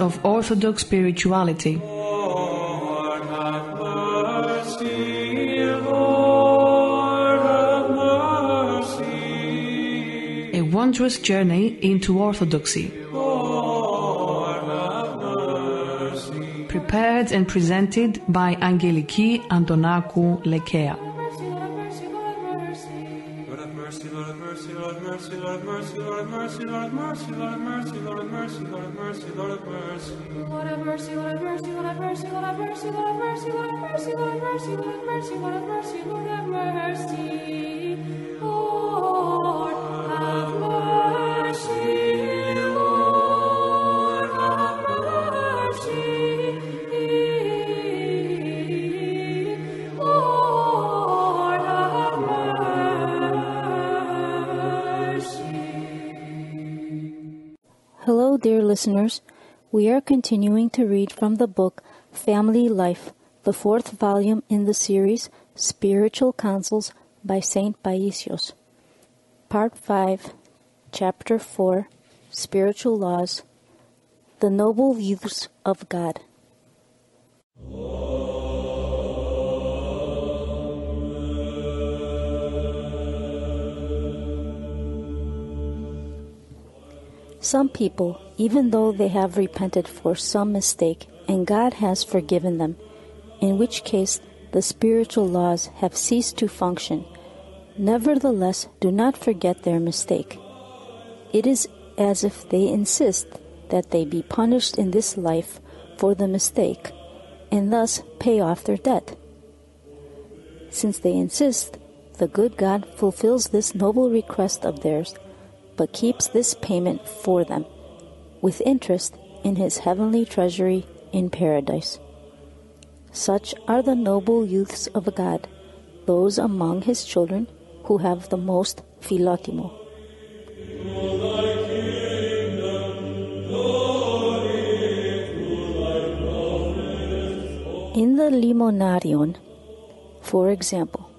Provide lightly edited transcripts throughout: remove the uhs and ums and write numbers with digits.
of Orthodox spirituality. Lord, have mercy. Lord, have mercy. A wondrous journey into Orthodoxy. Lord, have mercy. Prepared and presented by Angeliki Antonakou, Lekea. Hello, dear listeners. We are continuing to read from the book Family Life, the fourth volume in the series Spiritual Counsels by Saint Paisios. Part 5, Chapter 4, Spiritual Laws, the Noble Youths of God. Some people, even though they have repented for some mistake and God has forgiven them, in which case the spiritual laws have ceased to function, nevertheless do not forget their mistake. It is as if they insist that they be punished in this life for the mistake and thus pay off their debt. Since they insist, the good God fulfills this noble request of theirs, but keeps this payment for them, with interest in his heavenly treasury in paradise. Such are the noble youths of God, those among his children who have the most philotimo. In the Limonarion, for example,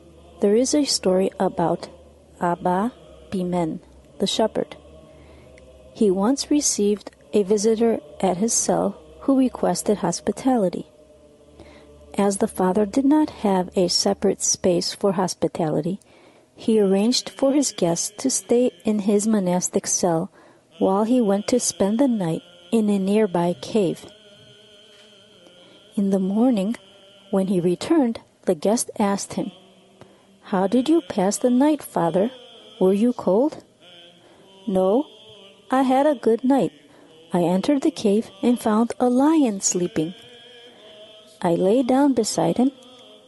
there is a story about Abba Pimen, the shepherd. He once received a visitor at his cell who requested hospitality. As the father did not have a separate space for hospitality, he arranged for his guest to stay in his monastic cell while he went to spend the night in a nearby cave. In the morning, when he returned, the guest asked him, "How did you pass the night, father? Were you cold?" "No, I had a good night. I entered the cave and found a lion sleeping. I lay down beside him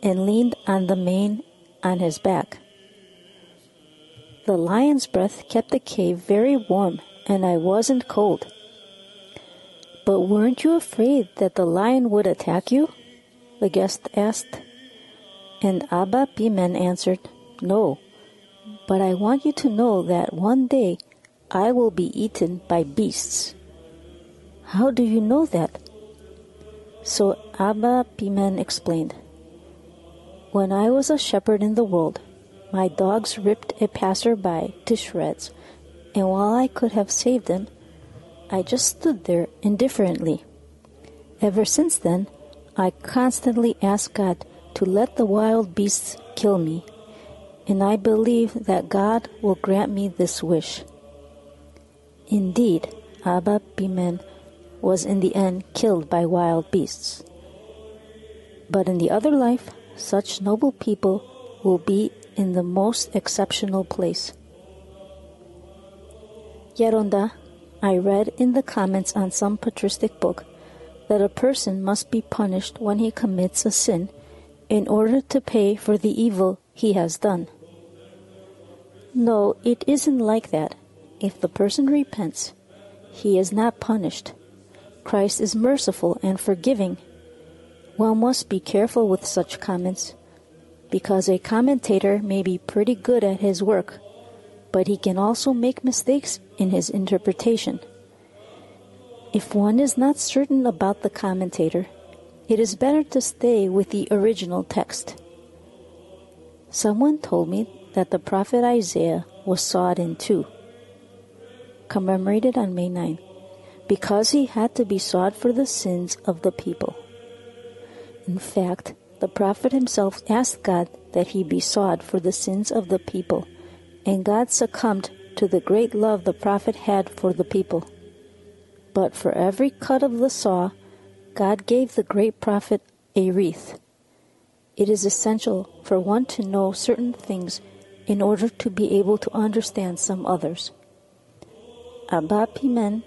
and leaned on the mane on his back. The lion's breath kept the cave very warm, and I wasn't cold." "But weren't you afraid that the lion would attack you?" the guest asked. And Abba Pimen answered, "No, but I want you to know that one day I will be eaten by beasts." "How do you know that?" So Abba Pimen explained, "When I was a shepherd in the world, my dogs ripped a passer-by to shreds, and while I could have saved him, I just stood there indifferently. Ever since then, I constantly ask God to let the wild beasts kill me, and I believe that God will grant me this wish." Indeed, Abba Pimen was in the end killed by wild beasts. But in the other life, such noble people will be in the most exceptional place. Yeronda, I read in the comments on some patristic book that a person must be punished when he commits a sin in order to pay for the evil he has done. No, it isn't like that. If the person repents, he is not punished. Christ is merciful and forgiving. One must be careful with such comments, because a commentator may be pretty good at his work, but he can also make mistakes in his interpretation. If one is not certain about the commentator, it is better to stay with the original text. Someone told me that the prophet Isaiah was sawed in two, commemorated on May 9, because he had to be sought for the sins of the people. In fact, the prophet himself asked God that he be sought for the sins of the people, and God succumbed to the great love the prophet had for the people. But for every cut of the saw, God gave the great prophet a wreath. It is essential for one to know certain things in order to be able to understand some others. Abba Pimen,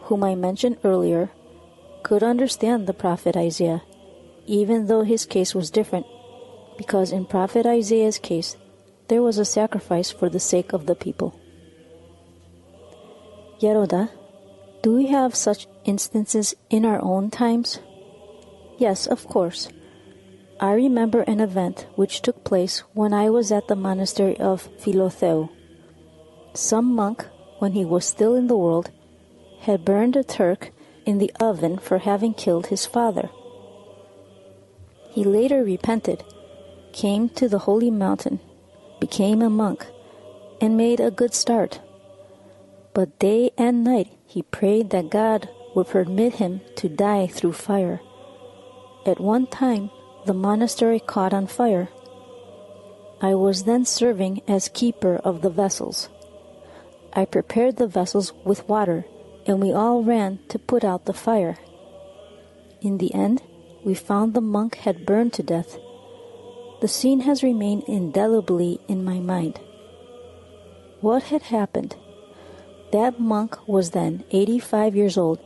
whom I mentioned earlier, could understand the prophet Isaiah, even though his case was different, because in prophet Isaiah's case, there was a sacrifice for the sake of the people. Yeroda, do we have such instances in our own times? Yes, of course. I remember an event which took place when I was at the monastery of Philotheu. Some monk, when he was still in the world, had burned a Turk in the oven for having killed his father. He later repented, came to the holy mountain, became a monk, and made a good start. But day and night he prayed that God would permit him to die through fire. At one time, the monastery caught on fire. I was then serving as keeper of the vessels. I prepared the vessels with water, and we all ran to put out the fire. In the end, we found the monk had burned to death. The scene has remained indelibly in my mind. What had happened? That monk was then 85 years old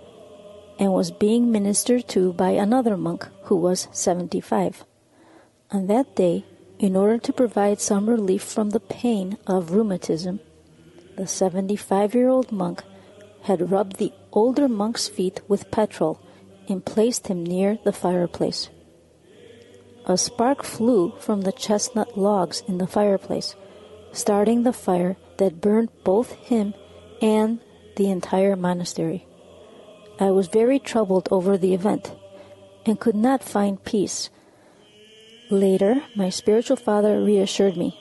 and was being ministered to by another monk who was 75. On that day, in order to provide some relief from the pain of rheumatism, the 75-year-old monk had rubbed the older monk's feet with petrol and placed him near the fireplace. A spark flew from the chestnut logs in the fireplace, starting the fire that burned both him and the entire monastery. I was very troubled over the event and could not find peace. Later, my spiritual father reassured me.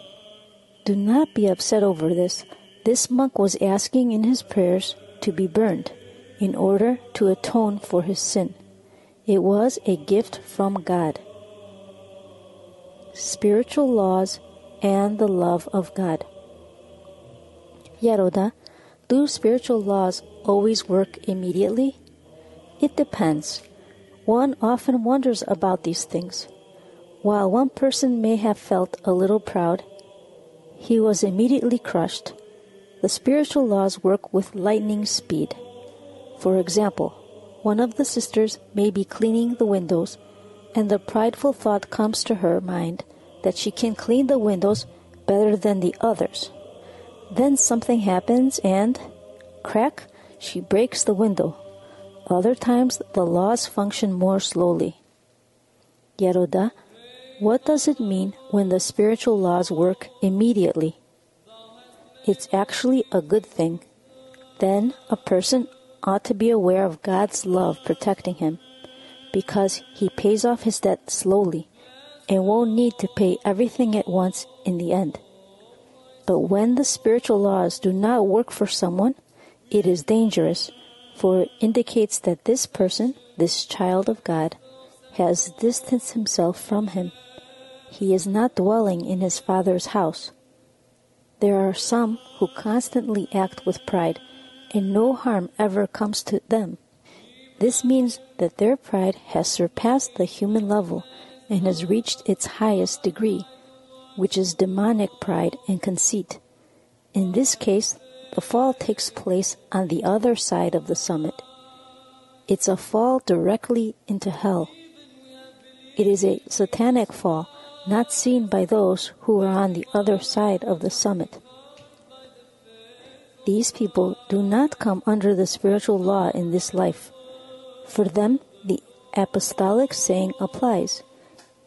Do not be upset over this. This monk was asking in his prayers to be burned in order to atone for his sin. It was a gift from God. Spiritual laws and the love of God. Yeroda, do spiritual laws always work immediately? It depends. One often wonders about these things. While one person may have felt a little proud, he was immediately crushed. The spiritual laws work with lightning speed. For example, one of the sisters may be cleaning the windows, and the prideful thought comes to her mind that she can clean the windows better than the others. Then something happens and, crack, she breaks the window. Other times the laws function more slowly. Yeroda, what does it mean when the spiritual laws work immediately? It's actually a good thing. Then a person ought to be aware of God's love protecting him, because he pays off his debt slowly and won't need to pay everything at once in the end. But when the spiritual laws do not work for someone, it is dangerous, for it indicates that this person, this child of God, has distanced himself from him. He is not dwelling in his Father's house. There are some who constantly act with pride, and no harm ever comes to them. This means that their pride has surpassed the human level and has reached its highest degree, which is demonic pride and conceit. In this case, the fall takes place on the other side of the summit. It's a fall directly into hell. It is a satanic fall, not seen by those who are on the other side of the summit. These people do not come under the spiritual law in this life. For them, the apostolic saying applies.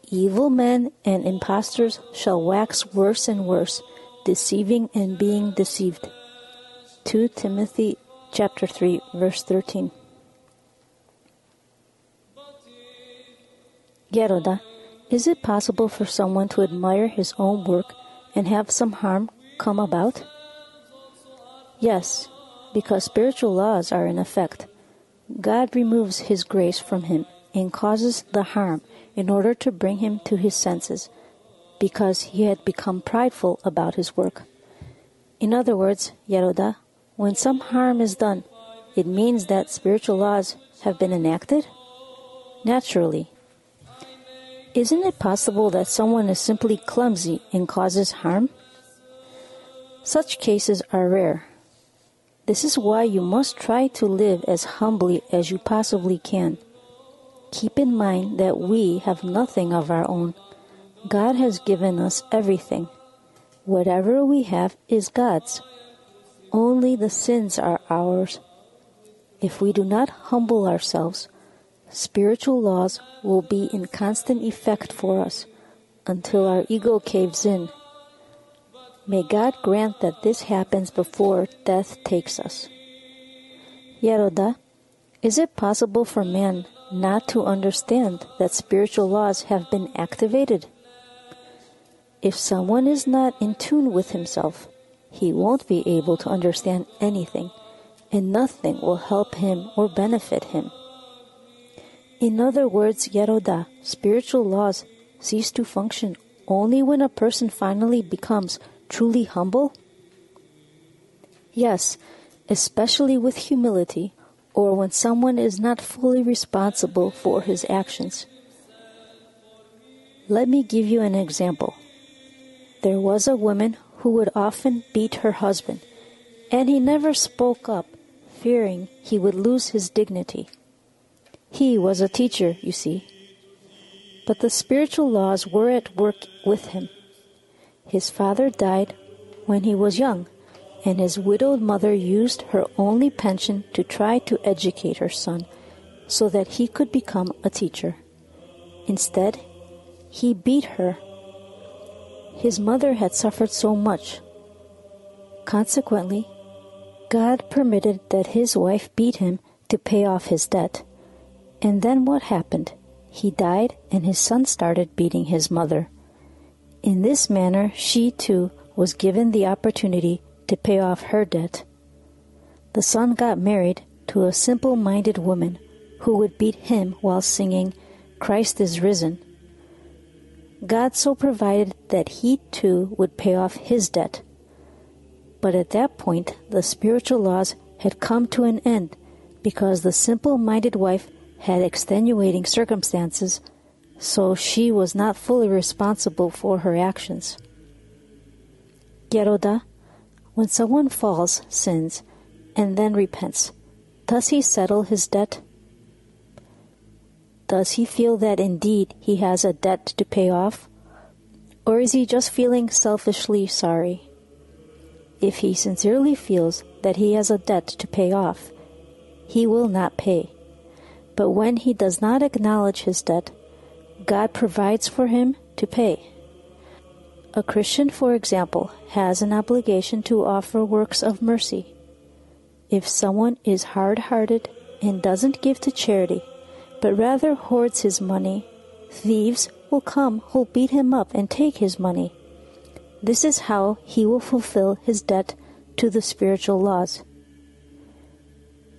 Evil men and impostors shall wax worse and worse, deceiving and being deceived. 2 Timothy chapter 3, verse 13. Yeroda, is it possible for someone to admire his own work and have some harm come about? Yes, because spiritual laws are in effect. God removes His grace from him and causes the harm in order to bring him to his senses, because he had become prideful about his work. In other words, Yeroda, when some harm is done, it means that spiritual laws have been enacted? Naturally. Isn't it possible that someone is simply clumsy and causes harm? Such cases are rare. This is why you must try to live as humbly as you possibly can. Keep in mind that we have nothing of our own. God has given us everything. Whatever we have is God's. Only the sins are ours. If we do not humble ourselves, spiritual laws will be in constant effect for us until our ego caves in. May God grant that this happens before death takes us. Yeroda, is it possible for man not to understand that spiritual laws have been activated? If someone is not in tune with himself, he won't be able to understand anything, and nothing will help him or benefit him. In other words, Yeroda, spiritual laws cease to function only when a person finally becomes truly humble? Yes, especially with humility, or when someone is not fully responsible for his actions. Let me give you an example. There was a woman who would often beat her husband, and he never spoke up, fearing he would lose his dignity. He was a teacher, you see. But the spiritual laws were at work with him. His father died when he was young, and his widowed mother used her only pension to try to educate her son so that he could become a teacher. Instead, he beat her. His mother had suffered so much. Consequently, God permitted that his wife beat him to pay off his debt. And then what happened? He died, and his son started beating his mother. In this manner, she too was given the opportunity to pay off her debt. The son got married to a simple-minded woman who would beat him while singing, "Christ is risen." God so provided that he too would pay off his debt. But at that point, the spiritual laws had come to an end because the simple-minded wife had extenuating circumstances, so she was not fully responsible for her actions. Yeroda, when someone falls, sins, and then repents, does he settle his debt? Does he feel that indeed he has a debt to pay off? Or is he just feeling selfishly sorry? If he sincerely feels that he has a debt to pay off, he will not pay. But when he does not acknowledge his debt, God provides for him to pay. A Christian, for example, has an obligation to offer works of mercy. If someone is hard-hearted and doesn't give to charity, but rather hoards his money, thieves will come who'll beat him up and take his money. This is how he will fulfill his debt to the spiritual laws.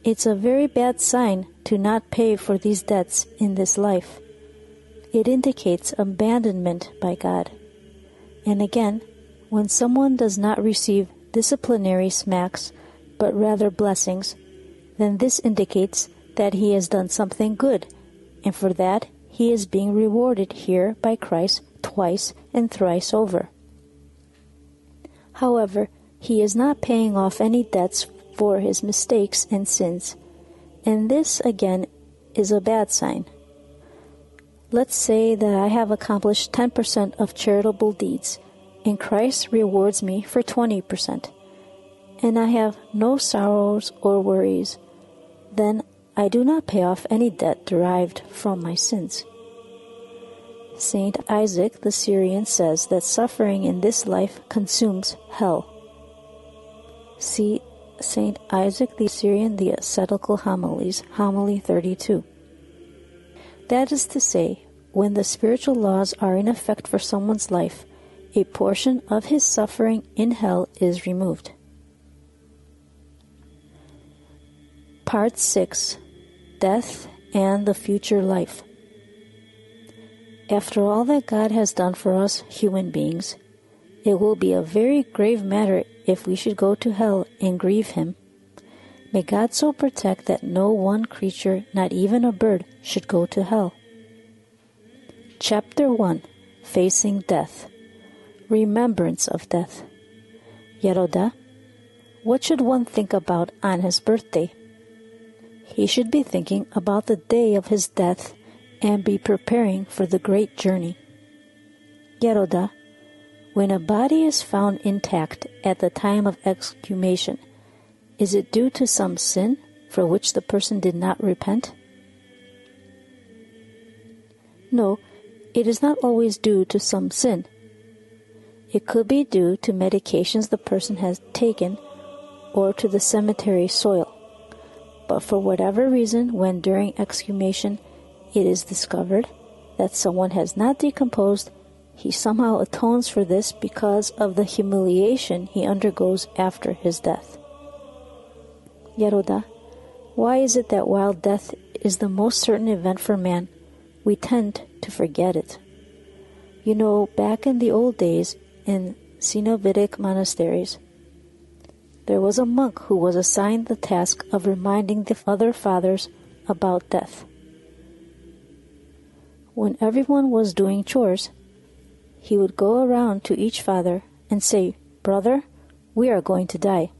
It's a very bad sign to not pay for these debts in this life. It indicates abandonment by God. And again, when someone does not receive disciplinary smacks, but rather blessings, then this indicates that he has done something good, and for that he is being rewarded here by Christ twice and thrice over. However, he is not paying off any debts for his mistakes and sins, and this again is a bad sign. Let's say that I have accomplished 10% of charitable deeds, and Christ rewards me for 20%, and I have no sorrows or worries. Then I do not pay off any debt derived from my sins. Saint Isaac the Syrian says that suffering in this life consumes hell. See Saint Isaac the Syrian, the Ascetical Homilies, Homily 32. That is to say, when the spiritual laws are in effect for someone's life, a portion of his suffering in hell is removed. Part 6. death and the future life. After all that God has done for us human beings, it will be a very grave matter if we should go to hell and grieve Him. May God so protect that no one creature, not even a bird, should go to hell. Chapter 1. Facing Death. Remembrance of Death. Yeroda, what should one think about on his birthday? He should be thinking about the day of his death and be preparing for the great journey. Yeroda, when a body is found intact at the time of exhumation, is it due to some sin for which the person did not repent? No, it is not always due to some sin. It could be due to medications the person has taken or to the cemetery soil. But for whatever reason, when during exhumation it is discovered that someone has not decomposed, he somehow atones for this because of the humiliation he undergoes after his death. Yeroda, why is it that while death is the most certain event for man, we tend to forget it? You know, back in the old days, in Cenobitic monasteries, there was a monk who was assigned the task of reminding the other fathers about death. When everyone was doing chores, he would go around to each father and say, "Brother, we are going to die."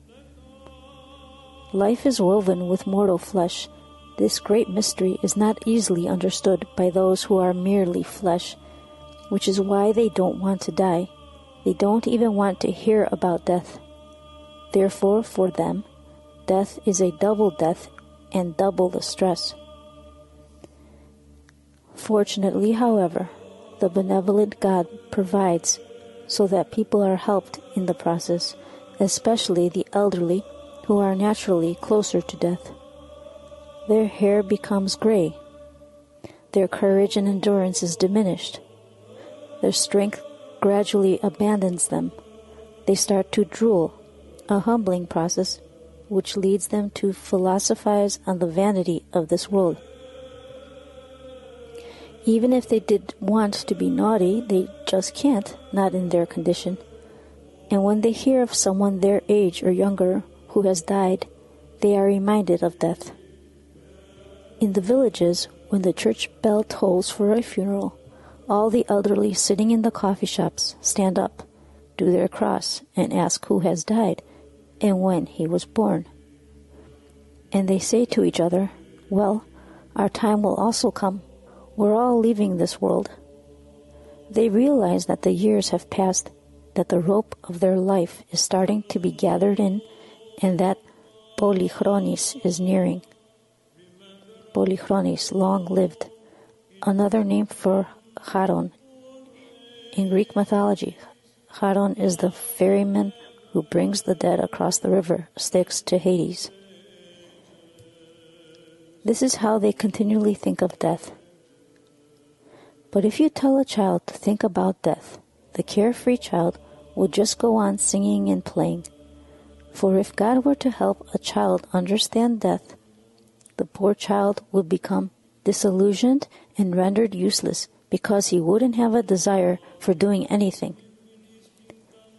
Life is woven with mortal flesh. This great mystery is not easily understood by those who are merely flesh, which is why they don't want to die. They don't even want to hear about death. Therefore, for them, death is a double death and double the stress. Fortunately, however, the benevolent God provides so that people are helped in the process, especially the elderly who are naturally closer to death. Their hair becomes gray. Their courage and endurance is diminished. Their strength gradually abandons them. They start to drool, a humbling process which leads them to philosophize on the vanity of this world. Even if they did want to be naughty, they just can't, not in their condition. And when they hear of someone their age or younger who has died, they are reminded of death. In the villages, when the church bell tolls for a funeral, all the elderly sitting in the coffee shops stand up, do their cross, and ask who has died and when he was born. And they say to each other, "Well, our time will also come. We're all leaving this world." They realize that the years have passed, that the rope of their life is starting to be gathered in, and that polychronis is nearing. Polychronis, long-lived, another name for Charon. In Greek mythology, Charon is the ferryman who brings the dead across the river Styx to Hades. This is how they continually think of death. But if you tell a child to think about death, the carefree child will just go on singing and playing. For if God were to help a child understand death, the poor child would become disillusioned and rendered useless because he wouldn't have a desire for doing anything.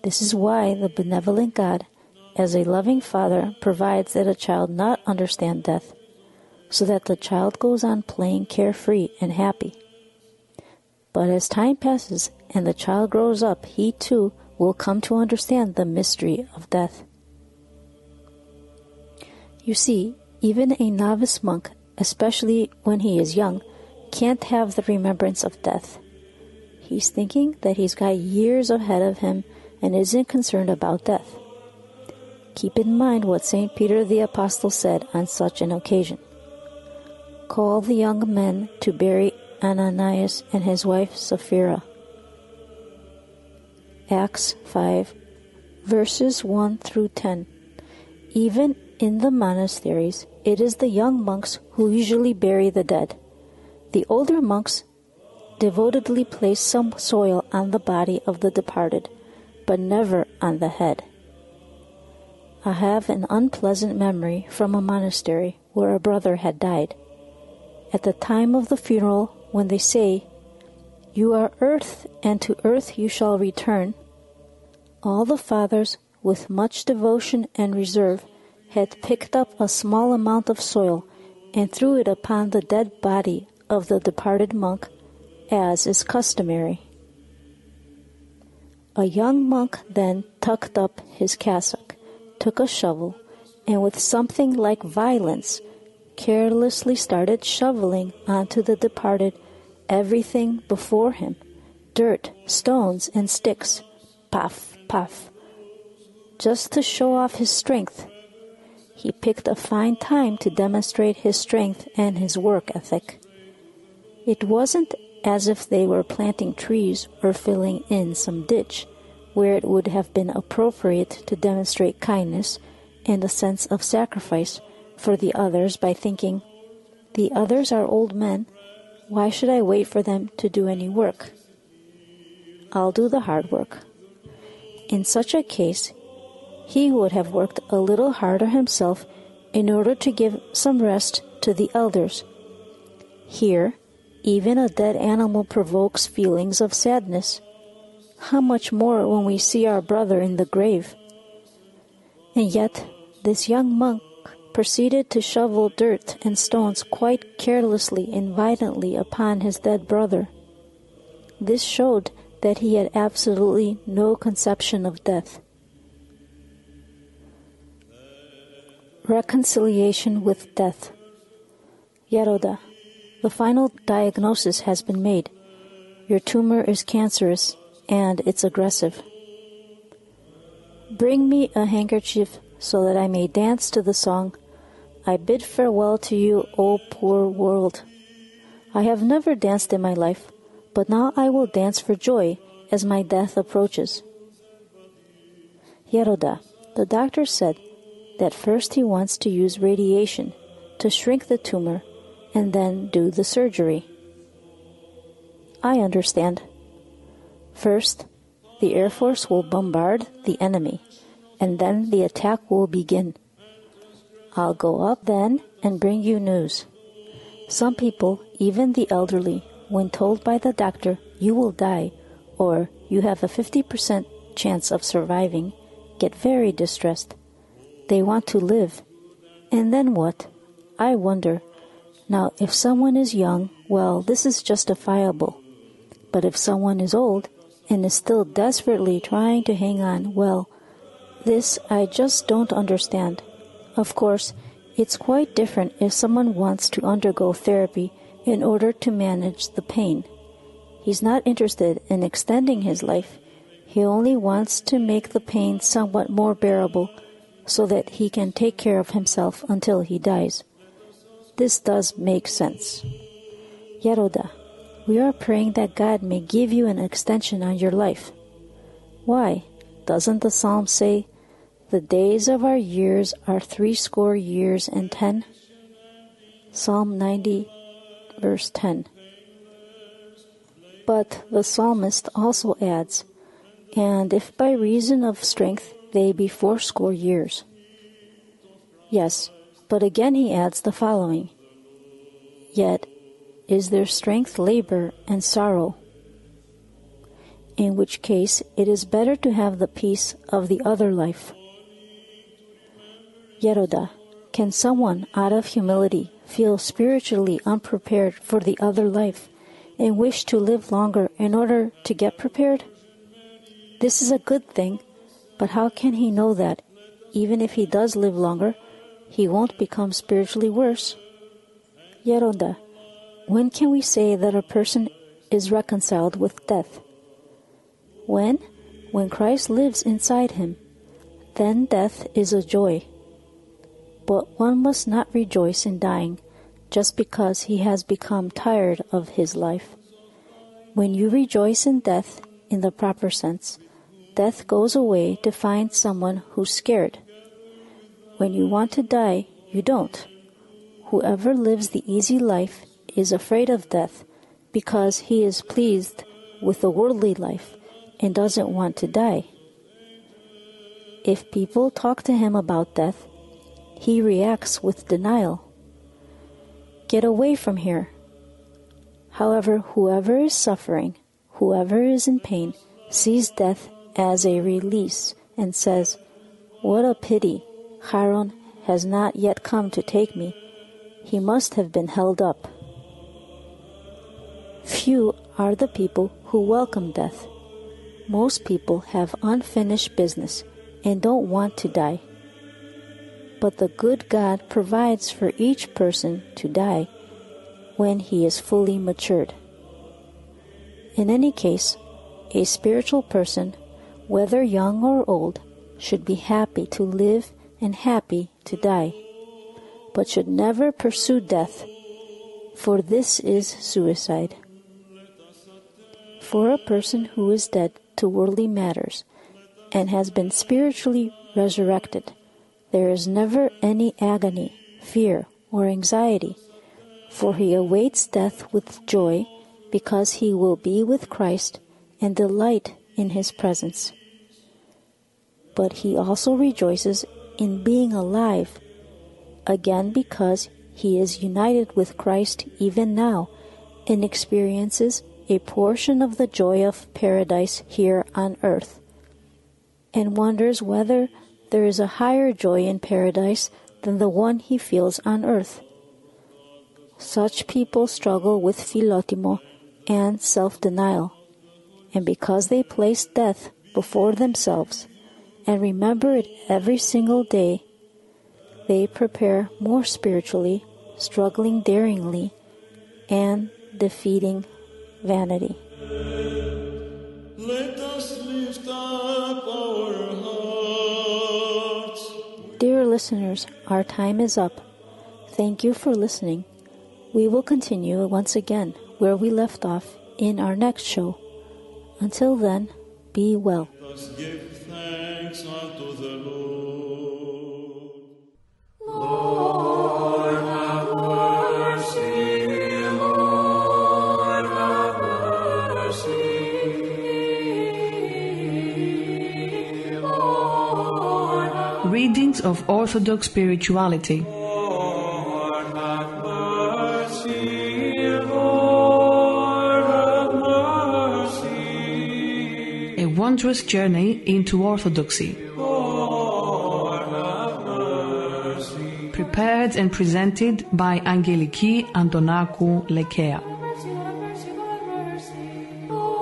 This is why the benevolent God, as a loving father, provides that a child not understand death, so that the child goes on playing carefree and happy. But as time passes and the child grows up, he too will come to understand the mystery of death. You see, even a novice monk, especially when he is young, can't have the remembrance of death. He's thinking that he's got years ahead of him and isn't concerned about death. Keep in mind what St. Peter the Apostle said on such an occasion. "Call the young men to bury Ananias and his wife Sapphira." Acts 5, verses 1 through 10. Even in the monasteries, it is the young monks who usually bury the dead. The older monks devotedly place some soil on the body of the departed, but never on the head. I have an unpleasant memory from a monastery where a brother had died. at the time of the funeral, when they say, "You are earth, and to earth you shall return," all the fathers, with much devotion and reserve, had picked up a small amount of soil and threw it upon the dead body of the departed monk, as is customary. A young monk then tucked up his cassock, took a shovel, and with something like violence carelessly started shoveling onto the departed everything before him, dirt, stones, and sticks, puff, puff, just to show off his strength. He picked a fine time to demonstrate his strength and his work ethic. It wasn't as if they were planting trees or filling in some ditch, where it would have been appropriate to demonstrate kindness and a sense of sacrifice for the others by thinking, "The others are old men, why should I wait for them to do any work? I'll do the hard work." In such a case, he would have worked a little harder himself in order to give some rest to the elders. Here, even a dead animal provokes feelings of sadness. How much more when we see our brother in the grave? And yet, this young monk proceeded to shovel dirt and stones quite carelessly and violently upon his dead brother. This showed that he had absolutely no conception of death. Reconciliation with death. Yeroda, the final diagnosis has been made. Your tumor is cancerous and it's aggressive. Bring me a handkerchief so that I may dance to the song, "I bid farewell to you, O poor world." I have never danced in my life, but now I will dance for joy as my death approaches. Yeroda, the doctor said that first he wants to use radiation to shrink the tumor and then do the surgery. I understand. First, the Air Force will bombard the enemy, and then the attack will begin. I'll go up then and bring you news. Some people, even the elderly, when told by the doctor, "You will die," or "You have a 50% chance of surviving," get very distressed. They want to live. And then what? I wonder. Now, if someone is young, well, this is justifiable. But if someone is old and is still desperately trying to hang on, well, this I just don't understand. Of course, it's quite different if someone wants to undergo therapy in order to manage the pain. He's not interested in extending his life. He only wants to make the pain somewhat more bearable so that he can take care of himself until he dies. This does make sense. Yeroda, we are praying that God may give you an extension on your life. Why? Doesn't the Psalm say, "The days of our years are 80 years and 10? Psalm 90, verse 10. But the psalmist also adds, "And if by reason of strength they be 80 years. Yes, but again he adds the following, "Yet is their strength labor and sorrow," in which case it is better to have the peace of the other life. Yeroda, can someone out of humility feel spiritually unprepared for the other life and wish to live longer in order to get prepared? This is a good thing, but how can he know that, even if he does live longer, he won't become spiritually worse? Yeroda, when can we say that a person is reconciled with death? When Christ lives inside him, then death is a joy. But one must not rejoice in dying just because he has become tired of his life. When you rejoice in death in the proper sense, death goes away to find someone who's scared. When you want to die, you don't. Whoever lives the easy life is afraid of death because he is pleased with the worldly life and doesn't want to die. If people talk to him about death, he reacts with denial. Get away from here. However, whoever is suffering, whoever is in pain, sees death as a release and says, "What a pity, Charon has not yet come to take me. He must have been held up." Few are the people who welcome death. Most people have unfinished business and don't want to die. But the good God provides for each person to die when he is fully matured. In any case, a spiritual person, whether young or old, should be happy to live and happy to die, but should never pursue death, for this is suicide. For a person who is dead to worldly matters and has been spiritually resurrected, there is never any agony, fear, or anxiety, for he awaits death with joy because he will be with Christ and delight in his presence. But he also rejoices in being alive, again because he is united with Christ even now and experiences a portion of the joy of paradise here on earth, and wonders whether there is a higher joy in paradise than the one he feels on earth. Such people struggle with philotimo and self-denial, and because they place death before themselves and remember it every single day, they prepare more spiritually, struggling daringly, and defeating vanity. Let us lift up our hearts. Dear listeners, our time is up. Thank you for listening. We will continue once again where we left off in our next show. Until then, be well. Let us give thanks unto the Lord. Lord, have mercy. Lord, have mercy. Lord, have Readings of Orthodox Spirituality. Lord, have mercy. Lord, have mercy. A wondrous journey into Orthodoxy. Lord, have mercy. Prepared and presented by Angeliki Antonakou, Lekea. mercy. Lord, have mercy. Lord, have mercy. Lord,